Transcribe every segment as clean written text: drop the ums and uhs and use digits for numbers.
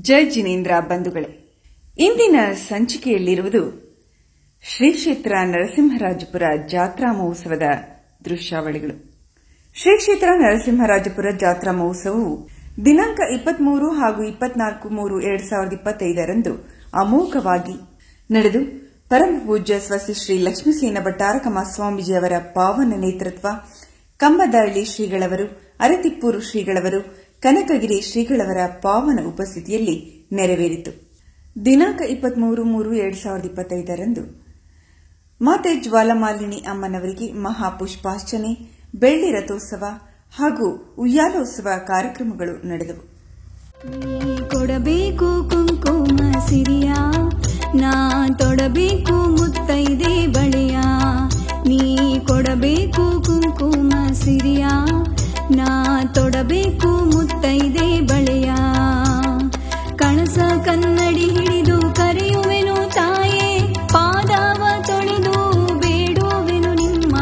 ಜೈ ಜಿನೇಂದ್ರ ಬಂಧುಗಳೇ, ಇಂದಿನ ಸಂಚಿಕೆಯಲ್ಲಿರುವುದು ಶ್ರೀ ಕ್ಷೇತ್ರ ನರಸಿಂಹರಾಜಪುರ ಜಾತ್ರಾ ಮಹೋತ್ಸವದ ದೃಶ್ಯಾವಳಿಗಳು. ಶ್ರೀ ಕ್ಷೇತ್ರ ನರಸಿಂಹರಾಜಪುರ ಜಾತ್ರಾ ಮಹೋತ್ಸವವು ದಿನಾಂಕ 23 ಹಾಗೂ 24/3/2025 ಅಮೋಘವಾಗಿ ನಡೆದು ಪರಮ ಪೂಜ್ಯ ಸ್ವಸ್ತಿ ಶ್ರೀ ಲಕ್ಷ್ಮೀಸೇನ ಭಟ್ಟಾರಕಮ್ಮ ಸ್ವಾಮೀಜಿಯವರ ಪಾವನ ನೇತೃತ್ವ, ಕಂಬದಹಳ್ಳಿ ಶ್ರೀಗಳವರು, ಅರತಿಪ್ಪೂರು ಶ್ರೀಗಳವರು, ಕನಕಗಿರಿ ಶ್ರೀಗಳವರ ಪಾವನ ಉಪಸ್ಥಿತಿಯಲ್ಲಿ ನೆರವೇರಿತು. ದಿನಾಂಕ 23/3/2025 ಮಾತೆ ಜ್ವಾಲಮಾಲಿನಿ ಅಮ್ಮನವರಿಗೆ ಮಹಾಪುಷ್ಪಾರ್ಚನೆ, ಬೆಳ್ಳಿ ರಥೋತ್ಸವ ಹಾಗೂ ಉಯ್ಯಾಲೋತ್ಸವ ಕಾರ್ಯಕ್ರಮಗಳು ನಡೆದವು. ಕೊಡಬೇಕು ಕುಂಕುಮ ಸಿರಿಯ, ನಾ ತೊಡಬೇಕು ಮುತ್ತೈದೆ ಬಳೆಯ. ನೀ ಕೊಡಬೇಕು ಕುಂಕುಮ ಸಿರಿಯ, ನಾ ತೊಡಬೇಕು ಮುತ್ತೈದೆ ಬಳೆಯ. ಕಣಸ ಕನ್ನಡಿ ಹಿಡಿದು ಕರೆಯುವೆನು ತಾಯೇ, ಪಾದವ ತೊಳೆದು ಬೇಡುವೆನು ನಿಮ್ಮ.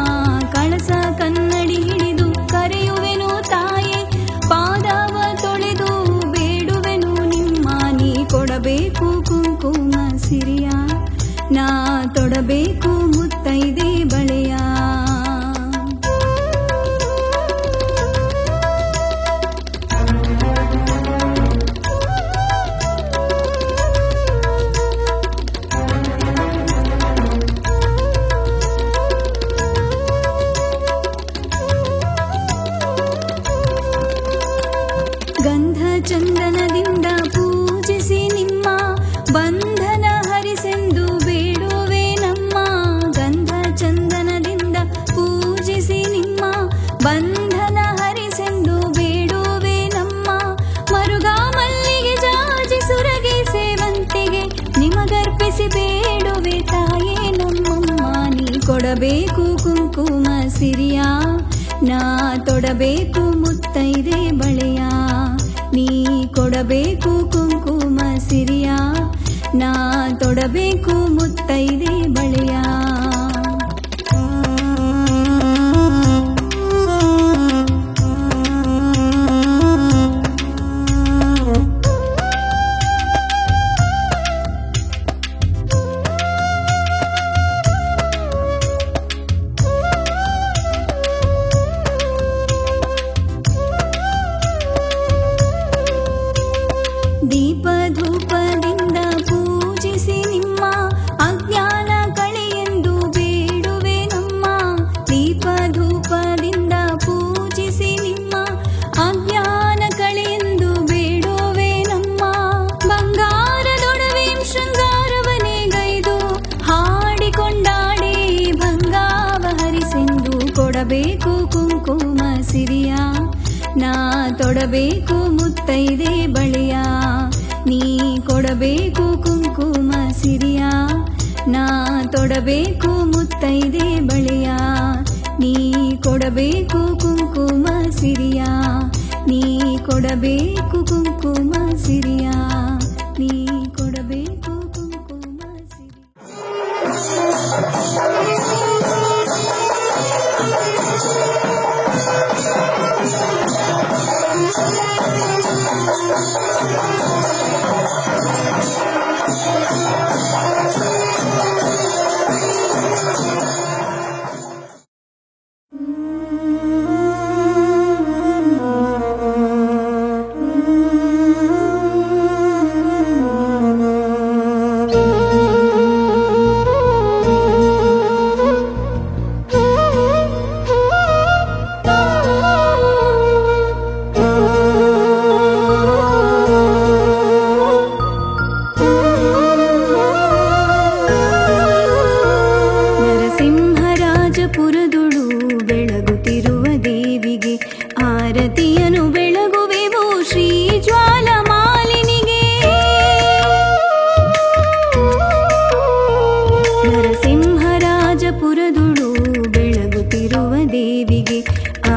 ಕಳಸ ಕನ್ನಡಿ ಹಿಡಿದು ಕರೆಯುವೆನು ತಾಯೇ, ಪಾದವ ತೊಳೆದು ಬೇಡುವೆನು ನಿಮ್ಮ. ನೀ ಕೊಡಬೇಕು ಕುಂಕುಮ ಸಿರಿಯ, ನಾ ತೊಡಬೇಕು ಮುತ್ತೈದೆ ಬಳೆಯ. ಚಂದನದಿಂದ ಪೂಜಿಸಿ ನಿಮ್ಮ ಬಂಧನ ಹರಿಸೆಂದು ಬೇಡುವೆ ನಮ್ಮ. ಗಂಧ ಚಂದನದಿಂದ ಪೂಜಿಸಿ ನಿಮ್ಮ ಬಂಧನ ಹರಿಸೆಂದು ಬೇಡುವೆ ನಮ್ಮ. ಮರುಗ ಮಲ್ಲಿಗೆ ಜಾಜಿ ಸುರಗಿ ಸೇವಂತಿಗೆ ನಿಮಗರ್ಪಿಸಿ ಬೇಡುವೆ ತಾಯೇ ನಮ್ಮಮ್ಮ. ನೀ ಕೊಡಬೇಕು ಕುಂಕುಮ ಸಿರಿಯ, ನಾ ತೊಡಬೇಕು ಮುತ್ತೈದೆ ಬಳೆಯ. ನೀ ಕೊಡಬೇಕು ಕುಂಕುಮ ಸಿರಿಯ, ನಾ ತೊಡಬೇಕು ಮುತ್ತೈದೆ ಬಳೆಯ. ದೀಪ ಧೂಪದಿಂದ ಪೂಜಿಸಿ ನಿಮ್ಮ ಅಜ್ಞಾನ ಕಳೆಯೆಂದು ಬೇಡುವೆ ನಮ್ಮ. ದೀಪ ಧೂಪದಿಂದ ಪೂಜಿಸಿ ನಿಮ್ಮ ಅಜ್ಞಾನ ಕಳೆಯೆಂದು ಬೇಡುವೆ ನಮ್ಮ. ಬಂಗಾರದೊಡವೆ ಶೃಂಗಾರವನೇ ಗೈದು ಹಾಡಿಕೊಂಡಾಡಿ ಭಂಗಾವ ಹರಿಸೆಂದು ಕೊಡಬೇಕು ಕುಂಕುಮ ಸಿರಿಯ, ನಾ ತೊಡಬೇಕು ಮುತ್ತೈದೆ ಬಳೆಯ. ನೀ ಕೊಡಬೇಕು ಕುಂಕುಮ ಸಿರಿಯ, ನಾ ತೊಡಬೇಕು ಮುತ್ತೈದೆ ಬಳೆಯ. ನೀ ಕೊಡಬೇಕು ಕುಂಕುಮ ಸಿರಿಯ, ನೀ ಕೊಡಬೇಕು ಕುಂಕುಮ ಸಿರಿಯ, ನೀ ಕೊಡಬೇಕು ಕುಂಕುಮ ಸಿರಿಯ. ನರಸಿಂಹರಾಜಪುರದುಳು ಬೆಳಗುತ್ತಿರುವ ದೇವಿಗೆ ಆರತಿಯನು ಬೆಳಗುವೆವು ಶ್ರೀ ಜ್ವಾಲಮಾಲಿನಿಗೆ. ನರಸಿಂಹರಾಜಪುರದುಳು ಬೆಳಗುತ್ತಿರುವ ದೇವಿಗೆ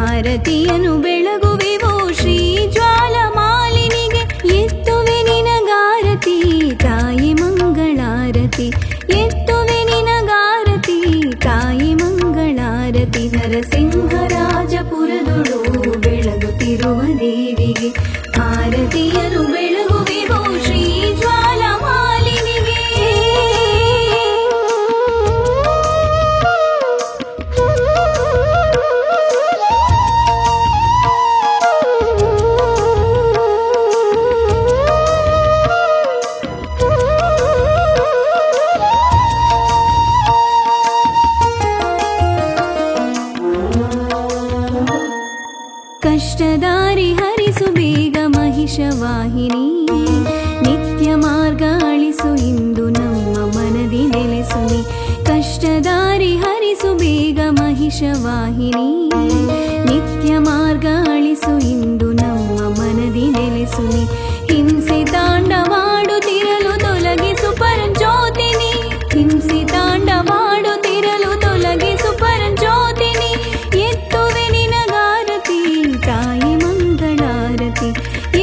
ಆರತಿಯನು ಬೆಳಗುವೆವು ಶ್ರೀ ಜ್ವಾಲಮಾಲಿನಿಗೆ. ಎತ್ತುವೆ ನಿನಗಾರತಿ ತಾಯಿ ಮಂಗಳಾರತಿ, ಎತ್ತುವೆ ನಿನಗಾರತಿ ತಾಯಿ ಮಂಗಳಾರತಿ. ನರಸಿಂಹರಾಜಪುರದುಳು ಬೆಳಗುತ್ತಿರುವ ದೇವಿಗೆ ಆರತಿಯನು ಬೆಳಗುವೆವು ಶ್ರೀ ಕಷ್ಟದಾರಿ ಹರಿಸು ಬೇಗ ಮಹಿಷವಾಹಿನಿ, ನಿತ್ಯ ಮಾರ್ಗ ಅಳಿಸು ಇಂದು ನಮ್ಮ ಮನದಿ ನೆಲೆಸುನಿ. ಕಷ್ಟದಾರಿ ಹರಿಸು ಬೇಗ ಮಹಿಷವಾಹಿನಿ, ನಿತ್ಯ ಮಾರ್ಗ ಅಳಿಸು ಇಂದು ನಮ್ಮ ಮನದಿ ನೆಲೆಸುನಿ. ಹಿಂಸೆ ತಾಂಡವಾಡುತ್ತಿರಲು ತೊಲಗಿಸು ಪರಂಜ್ಯೋತಿನಿ, ಹಿಂಸೆ ತಾಂಡವಾಡುತ್ತಿರಲು ತೊಲಗಿಸು ಪರಂಜ್ಯೋತಿನಿ. ಎತ್ತುವೆ ನಿನಗಾರತಿ ತಾಯಿ ಮಂಗಳಾರತಿ,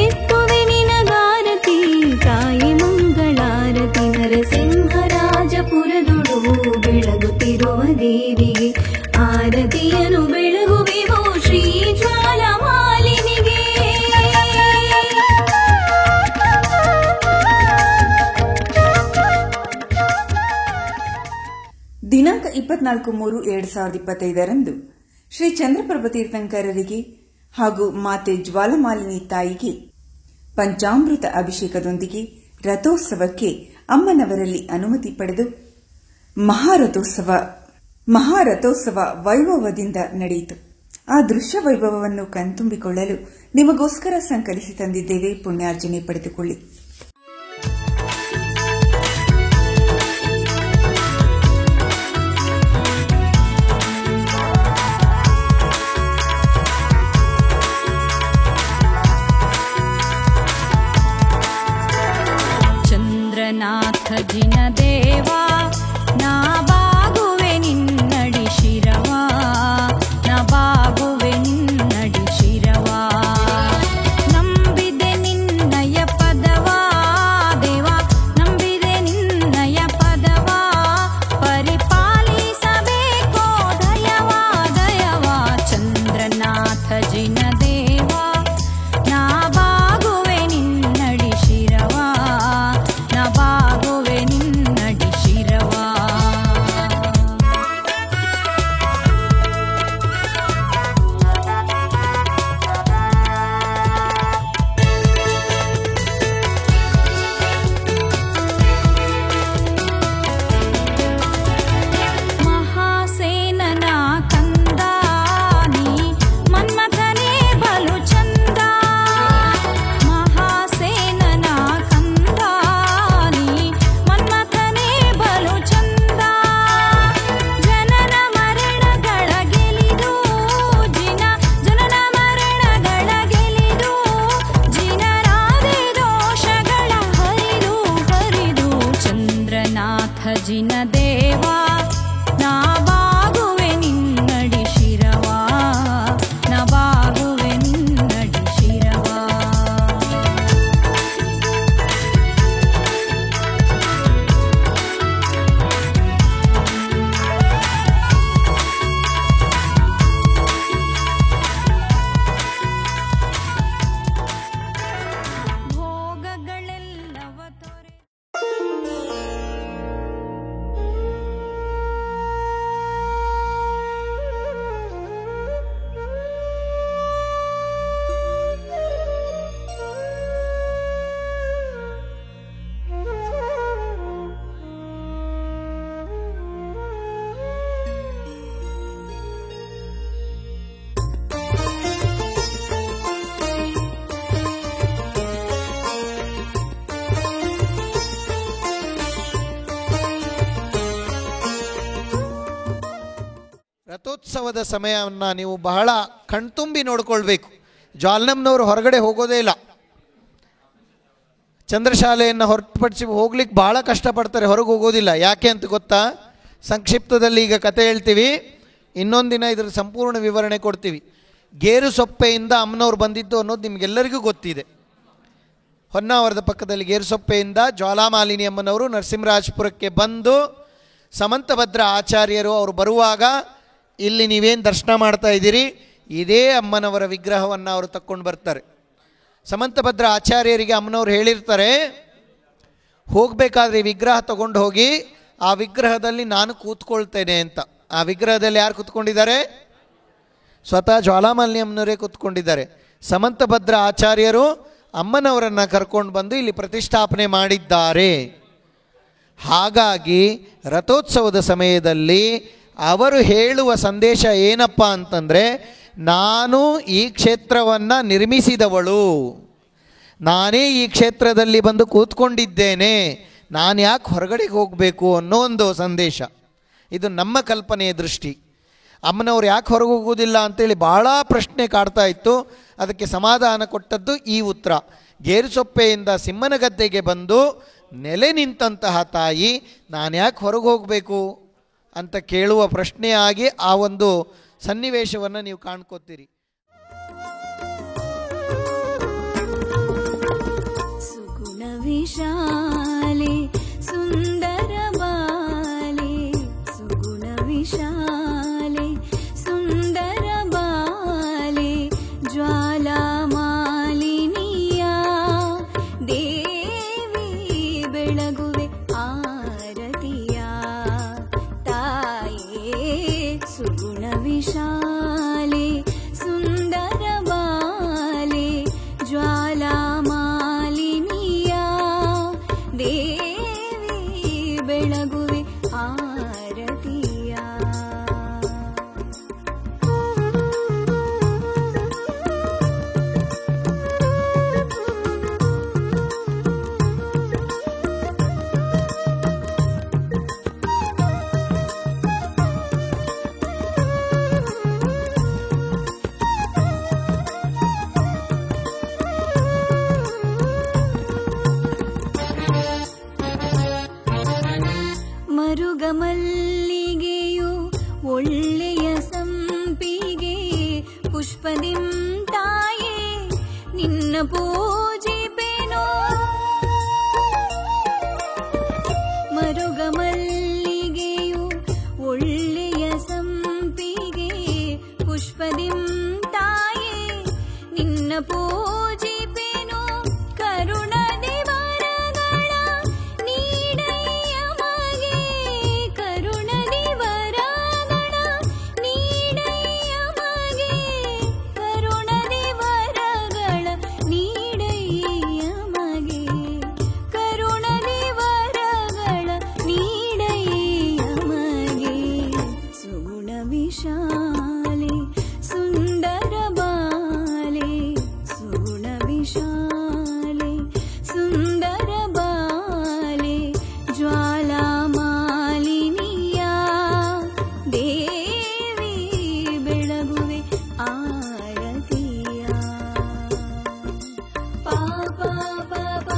ಎತ್ತುವೆ ನಿನಗಾರತಿ ತಾಯಿ ಮಂಗಳಾರತಿ. ನರಸಿಂಹರಾಜಪುರದುಡು ಬೆಳಗುತ್ತಿರುವ ದೇವಿಗೆ ಆರತಿಯನು ಬೆಳಗುವೆವೋ ಶ್ರೀ ಜ್ವಾಲಮಾಲಿನಿಗೆ. ದಿನಾಂಕ 24/3/2025 ಶ್ರೀ ಚಂದ್ರಪ್ರಭ ತೀರ್ಥಂಕರರಿಗೆ ಹಾಗೂ ಮಾತೆ ಜ್ವಾಲಮಾಲಿನಿ ತಾಯಿಗೆ ಪಂಚಾಮೃತ ಅಭಿಷೇಕದೊಂದಿಗೆ ರಥೋತ್ಸವಕ್ಕೆ ಅಮ್ಮನವರಲ್ಲಿ ಅನುಮತಿ ಪಡೆದು ಮಹಾರಥೋತ್ಸವ ವೈಭವದಿಂದ ನಡೆಯಿತು. ಆ ದೃಶ್ಯ ವೈಭವವನ್ನು ಕಣ್ತುಂಬಿಕೊಳ್ಳಲು ನಿಮಗೋಸ್ಕರ ಸಂಕಲಿಸಿ ತಂದಿದ್ದೇವೆ. ಪುಣ್ಯಾರ್ಜನೆ ಪಡೆದುಕೊಳ್ಳಿ. ಚಂದ್ರನಾಥ ಜಿನ ದೇವಾ ನಾ ಬಾಗುವೆ ನಿನ್ನಡಿ ಶಿರವಾ, ನಾ ಬಾಗುವೆ ನಿನ್ನಡಿ ಶಿರವಾ. ನಂಬಿದೆ ನಿನ್ನಯ ಪದವಾ ದೇವಾ, ನಂಬಿದೆ ನಿನ್ನಯ ಪದವಾ. ಪರಿಪಾಲಿಸಬೇಕೋ ದಯವಾ ದಯವಾ. ಚಂದ್ರನಾಥ ಜಿನ ದೇವಾ ನಾ ಬಾಗುವೆ ನಿನ್ನಡಿ ಶಿರವಾ, ನಾ ಬಾಗುವೆ ನಿನ್ನಡಿ ಶಿರವಾ. ಮಹಾಸೇನನ ಕಂದಾನಿ ಮನ್ಮಥನೇ ಬಲು ಚಂದ, ಮಹಾಸೇನನ ಕಂದಾನಿ ಮನ್ಮಥನೇ ಬಲು ಚಂದ. ಜನನ ಮರಣಗಳ ಗೆಲಿದು ಜನನ ಮರಣಗಳ ಗೆಲಿದು, ಜಿನರಾದೆ ದೋಷಗಳ ಹರಿದು ಹರಿದು. ಚಂದ್ರನಾಥ ಜಿನ ದೇವಾ ನಾ ಬಾಗುವೆ ನಿನ್ನಡಿ ಶಿರವಾ, ನಾ ಬಾಗುವೆ ನಿನ್ನಡಿ ಶಿರವಾ. ಭೋಗಗಳೆಲ್ಲವ ತೊರೆ ರಥೋತ್ಸವದ ಸಮಯವನ್ನು ನೀವು ಬಹಳ ಕಣ್ತುಂಬಿ ನೋಡ್ಕೊಳ್ಬೇಕು. ಜ್ವಾಲನಮ್ಮನವರು ಹೊರಗಡೆ ಹೋಗೋದೇ ಇಲ್ಲ. ಚಂದ್ರಶಾಲೆಯನ್ನು ಹೊರತುಪಡಿಸಿ ಹೋಗ್ಲಿಕ್ಕೆ ಬಹಳ ಕಷ್ಟಪಡ್ತಾರೆ, ಹೊರಗೆ ಹೋಗೋದಿಲ್ಲ. ಯಾಕೆ ಅಂತ ಗೊತ್ತಾ? ಸಂಕ್ಷಿಪ್ತದಲ್ಲಿ ಈಗ ಕತೆ ಹೇಳ್ತೀವಿ, ಇನ್ನೊಂದು ದಿನ ಇದರ ಸಂಪೂರ್ಣ ವಿವರಣೆ ಕೊಡ್ತೀವಿ. ಗೇರು ಸೊಪ್ಪೆಯಿಂದ ಅಮ್ಮನವ್ರು ಬಂದಿದ್ದು ಅನ್ನೋದು ನಿಮಗೆಲ್ಲರಿಗೂ ಗೊತ್ತಿದೆ. ಹೊನ್ನಾವರದ ಪಕ್ಕದಲ್ಲಿ ಗೇರುಸೊಪ್ಪೆಯಿಂದ ಜ್ವಾಲಾಮಾಲಿನಿ ಅಮ್ಮನವರು ನರಸಿಂಹರಾಜಪುರಕ್ಕೆ ಬಂದು ಸಮಂತಭದ್ರ ಆಚಾರ್ಯರು ಅವರು ಬರುವಾಗ ಇಲ್ಲಿ ನೀವೇನು ದರ್ಶನ ಮಾಡ್ತಾ ಇದ್ದೀರಿ ಇದೇ ಅಮ್ಮನವರ ವಿಗ್ರಹವನ್ನು ಅವರು ತಕ್ಕೊಂಡು ಬರ್ತಾರೆ. ಸಮಂತಭದ್ರ ಆಚಾರ್ಯರಿಗೆ ಅಮ್ಮನವ್ರು ಹೇಳಿರ್ತಾರೆ, ಹೋಗಬೇಕಾದ್ರೆ ವಿಗ್ರಹ ತಗೊಂಡು ಹೋಗಿ ಆ ವಿಗ್ರಹದಲ್ಲಿ ನಾನು ಕೂತ್ಕೊಳ್ತೇನೆ ಅಂತ. ಆ ವಿಗ್ರಹದಲ್ಲಿ ಯಾರು ಕೂತ್ಕೊಂಡಿದ್ದಾರೆ? ಸ್ವತಃ ಜ್ವಾಲಾಮಾಲಿನಿ ಅಮ್ಮನವರೇ ಕೂತ್ಕೊಂಡಿದ್ದಾರೆ. ಸಮಂತಭದ್ರ ಆಚಾರ್ಯರು ಅಮ್ಮನವರನ್ನು ಕರ್ಕೊಂಡು ಬಂದು ಇಲ್ಲಿ ಪ್ರತಿಷ್ಠಾಪನೆ ಮಾಡಿದ್ದಾರೆ. ಹಾಗಾಗಿ ರಥೋತ್ಸವದ ಸಮಯದಲ್ಲಿ ಅವರು ಹೇಳುವ ಸಂದೇಶ ಏನಪ್ಪ ಅಂತಂದರೆ, ನಾನು ಈ ಕ್ಷೇತ್ರವನ್ನು ನಿರ್ಮಿಸಿದವಳು, ನಾನೇ ಈ ಕ್ಷೇತ್ರದಲ್ಲಿ ಬಂದು ಕೂತ್ಕೊಂಡಿದ್ದೇನೆ, ನಾನು ಯಾಕೆ ಹೊರಗಡೆಗೆ ಹೋಗಬೇಕು ಅನ್ನೋ ಒಂದು ಸಂದೇಶ. ಇದು ನಮ್ಮ ಕಲ್ಪನೆಯ ದೃಷ್ಟಿ. ಅಮ್ಮನವ್ರು ಯಾಕೆ ಹೊರಗೆ ಹೋಗೋದಿಲ್ಲ ಅಂತೇಳಿ ಭಾಳ ಪ್ರಶ್ನೆ ಕಾಡ್ತಾ ಇತ್ತು. ಅದಕ್ಕೆ ಸಮಾಧಾನ ಕೊಟ್ಟದ್ದು ಈ ಉತ್ತರ. ಗೇರುಸೊಪ್ಪೆಯಿಂದ ಸಿಂಹನಗದ್ದೆಗೆ ಬಂದು ನೆಲೆ ನಿಂತಹ ತಾಯಿ ನಾನು ಯಾಕೆ ಹೊರಗೆ ಹೋಗಬೇಕು ಅಂತ ಕೇಳುವ ಪ್ರಶ್ನೆಯಾಗಿ ಆ ಒಂದು ಸನ್ನಿವೇಶವನ್ನು ನೀವು ಕಾಣ್ಕೋತೀರಿ. ಸುಗುಣ ವಿಶಾಲೆ ಸುಂದರ ಬಾಲೆ, ಸುಗುಣ ವಿಶಾಲೆ ಸುಂದರ ಬಾಲೆ, ಜ್ವಾಲಾ ಮಾಲಿನಿಯ ದೇವಿ ಬೆಳಗುವೆ ಆರತಿಯ ತಾಯೇ. ಸುಗುಣ ವಿಶಾಲೆ ಸುಂದರ ಬಾಲೆ, ಜ್ವಾಲಾ ಮಾಲಿನಿಯ ದೇವಿ ಬೆಳಗುವೆ ಆರತಿಯ. ಮರುಗಮಲ್ಲಿಗೆಯು ಒಳ್ಳೆಯ ಸಂಪಿಗೆ, ಪುಷ್ಪದಿಂ ತಾಯೇ ನಿನ್ನ ಪೂಜಿಪೆನೋ. ಮರುಗಮಲ್ಲಿಗೆಯು ಒಳ್ಳೆಯ ಸಂಪಿಗೆ, ಪುಷ್ಪದಿಂ ತಾಯೇ ನಿನ್ನ ಪೂಜಿಪೆನೋ. ಕರುಣದಿ ವರಗಳ ನೀಡಯ್ಯ ಮಗೆ, ಕರುಣದಿ ವರಗಳ ನೀಡಯ್ಯ ಮಗೆ, ಕರುಣದಿ ವರಗಳ ನೀಡಯ್ಯ ಮಗೆ, ಕರುಣದಿ ವರಗಳ ನೀಡಯ್ಯ ಮಗೆ. ಸುಗುಣ ವಿಶಾಲೆ ಸುಂದರ ಬಾಲೆ, ಸುಗುಣ ವಿಶಾಲೆ ಸುಂದರ ಬಾಲೆ, ಜ್ವಾಲಾ ಮಾಲಿನಿಯ ದೇವಿ ಬೆಳಗುವೆ ಆರತಿಯ. ಪಾಪ ಪಾಪ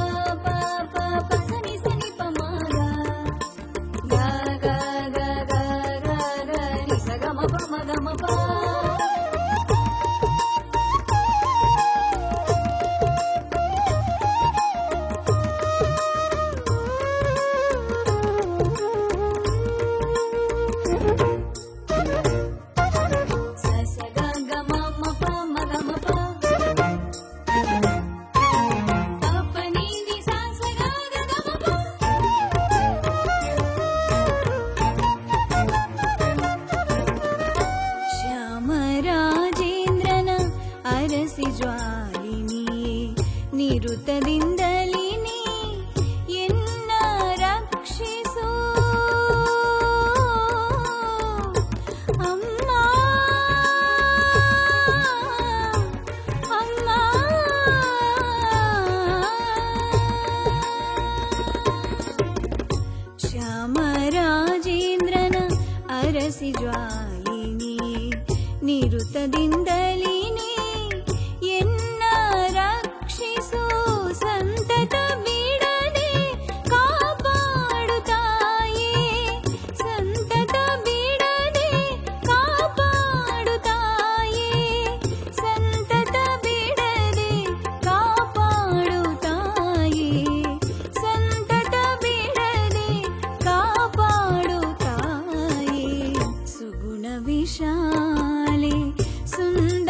ಪಾಪ ಸನಿ ಸನಿ ಪಮಗ ಗ ಗ ಗ ಗ ಗ ಗ ನಿ ಸ ಗ ಮ ಪ ಮ ಗ ಮ ಪ. ಸ ಸ ಗ ಗ ಮ ಮ ಪ ಮ ಗ ಮ ಪ. ಪ ಪ ನಿ ನಿ ಸ ಸ ಗ ಗ ಗ ಮ ಪ. ಶ್ಯಾಮರಾಜೇಂದ್ರನ ಅರಸಿ ಜ್ವಾಲಿನಿಯೇ, ನಿರುತದಿಂದಲಿ ನೀ ಎನ್ನ ರಕ್ಷಿಸು ಅಮ್ಮ ಅಮ್ಮ. ಶ್ಯಾಮರಾಜೇಂದ್ರನ ಅರಸಿ ಜ್ವಾಲಿನಿಯೇ, ನಿರುತದಿಂದಲಿ ನೀ ಎನ್ನ ರಕ್ಷಿಸು. ಸಂತತ ಬಿಡದೆ ಕಾಪಾಡು ತಾಯೇ, ಸಂತತ ಬಿಡದೆ ಕಾಪಾಡು ತಾಯೇ, ಸಂತತ ಬಿಡದೆ ಕಾಪಾಡು ತಾಯೇ, ಸಂತತ ಬಿಡದೆ ಕಾಪಾಡು ತಾಯೇ. ಸುಗುಣ ವಿಶಾಲೆ ಸುಂದರ